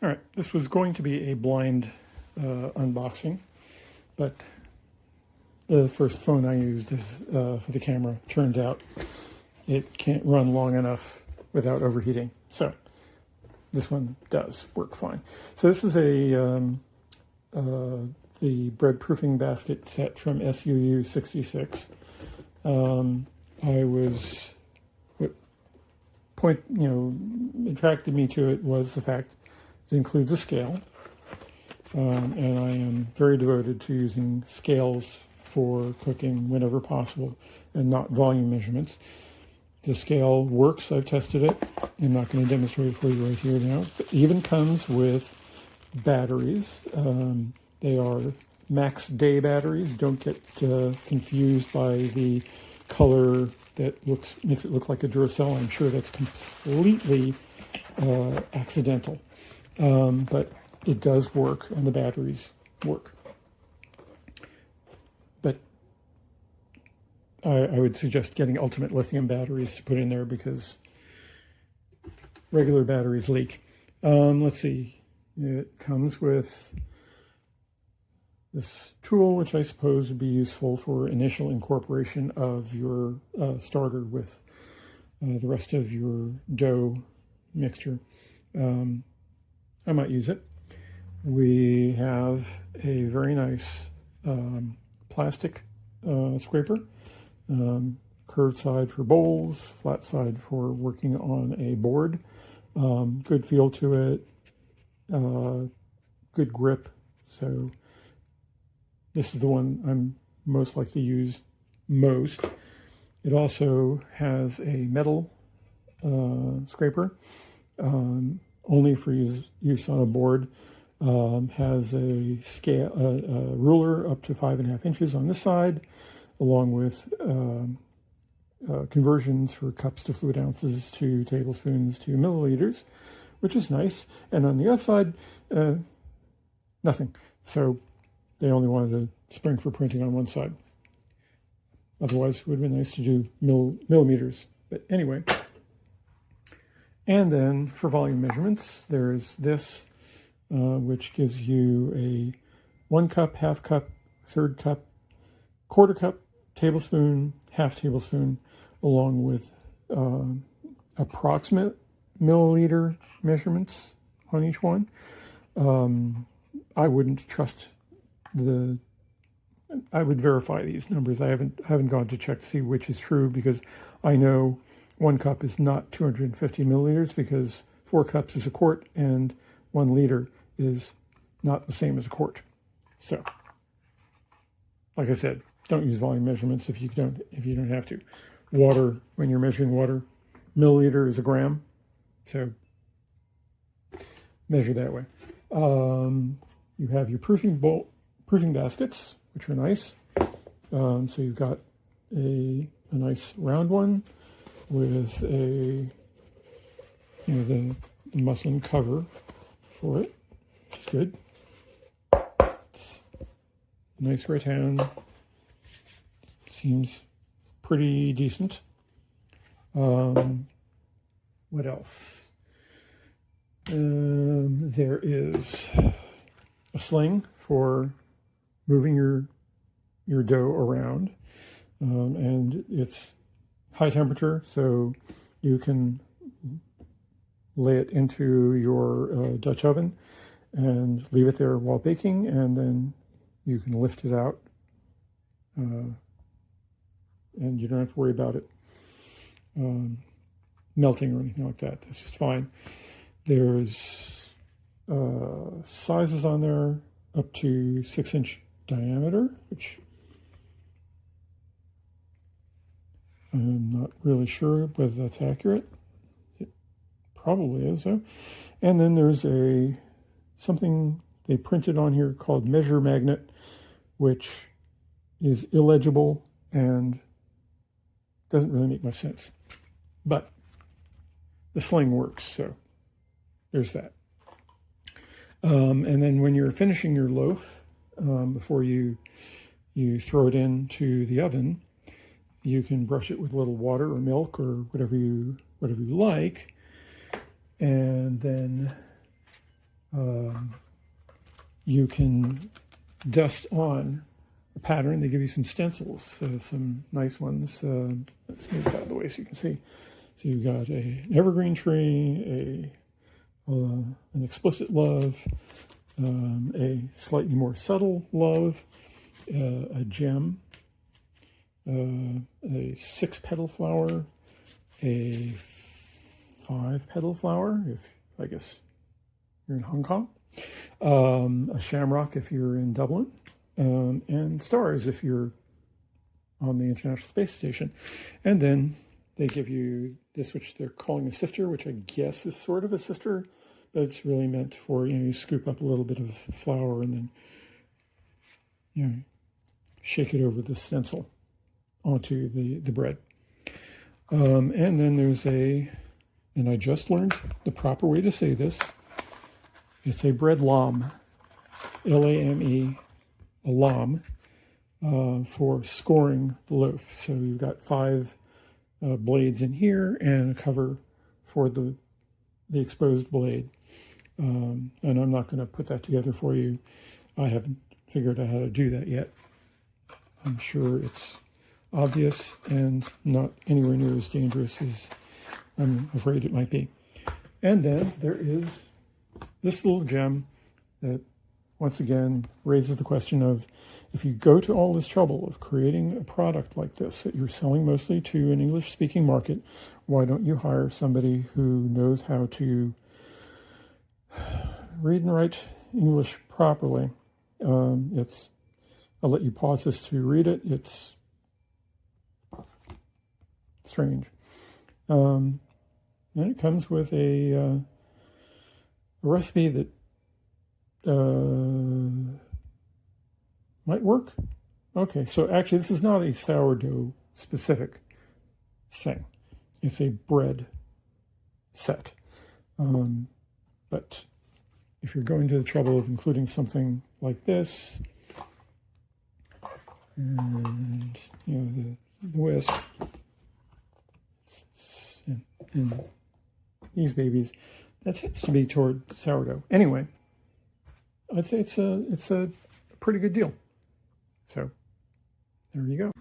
All right, this was going to be a blind unboxing, but the first phone I used is, for the camera. Turns out it can't run long enough without overheating. So this one does work fine. So this is the bread proofing basket set from Suu66. What attracted me to it was the fact it includes a scale, and I am very devoted to using scales for cooking whenever possible and not volume measurements. The scale works. I've tested it. I'm not going to demonstrate it for you right here now. It even comes with batteries. They are max day batteries. Don't get confused by the color that makes it look like a Duracell. I'm sure that's completely accidental. But it does work, and the batteries work. But I would suggest getting ultimate lithium batteries to put in there because regular batteries leak. Let's see. It comes with this tool, which I suppose would be useful for initial incorporation of your starter with the rest of your dough mixture. I might use it. We have a very nice plastic scraper, curved side for bowls, flat side for working on a board. Good feel to it, good grip. So this is the one I'm most likely to use most. It also has a metal scraper, only for use on a board. Has a scale, a ruler up to 5.5 inches on this side, along with conversions for cups to fluid ounces to tablespoons to milliliters, which is nice. And on the other side, nothing. So they only wanted a spring for printing on one side. Otherwise, it would have been nice to do millimeters. But anyway. And then for volume measurements, there's this, which gives you a 1 cup, half cup, third cup, quarter cup, tablespoon, half tablespoon, along with approximate milliliter measurements on each one. I wouldn't trust I would verify these numbers. I haven't gone to check to see which is true, because I know 1 cup is not 250 milliliters, because 4 cups is a quart and 1 liter is not the same as a quart. So, like I said, don't use volume measurements if you don't have to. Water, when you're measuring water, milliliter is a gram, so measure that way. You have your proofing baskets, which are nice. So you've got a nice round one with the muslin cover for it, which is good. It's nice rattan. Seems pretty decent. What else? There is a sling for moving your dough around, and it's high temperature, so you can lay it into your Dutch oven and leave it there while baking, and then you can lift it out, and you don't have to worry about it melting or anything like that. This is fine. There's sizes on there up to 6-inch diameter, which I'm not really sure whether that's accurate. It probably is, though. And then there's something they printed on here called measure magnet, which is illegible and doesn't really make much sense. But the sling works, so there's that. And then when you're finishing your loaf, before you throw it into the oven, you can brush it with a little water or milk or whatever you like, and then You can dust on a pattern. They give you some stencils, some nice ones. Let's move this out of the way so you can see. So you've got an evergreen tree, an explicit love, a slightly more subtle love, a gem, a 6-petal flower, a 5-petal flower, if I guess you're in Hong Kong, a shamrock if you're in Dublin, and stars if you're on the International Space Station. And then they give you this, which they're calling a sifter, which I guess is sort of a sifter, but it's really meant for, you scoop up a little bit of flour and then, shake it over the stencil onto the bread. And then there's and I just learned the proper way to say this. It's a bread lame, L-A-M-E, a lame, for scoring the loaf. So you've got 5 blades in here and a cover for the exposed blade. And I'm not going to put that together for you. I haven't figured out how to do that yet. I'm sure it's obvious and not anywhere near as dangerous as I'm afraid it might be. And then there is this little gem that, once again, raises the question of, if you go to all this trouble of creating a product like this that you're selling mostly to an English-speaking market, why don't you hire somebody who knows how to read and write English properly? I'll let you pause this to read it. It's strange. And it comes with a recipe that might work. Okay, so actually this is not a sourdough specific thing. It's a bread set. But if you're going to the trouble of including something like this, and the whisk, and these babies, that tends to be toward sourdough. Anyway, I'd say it's a pretty good deal. So there you go.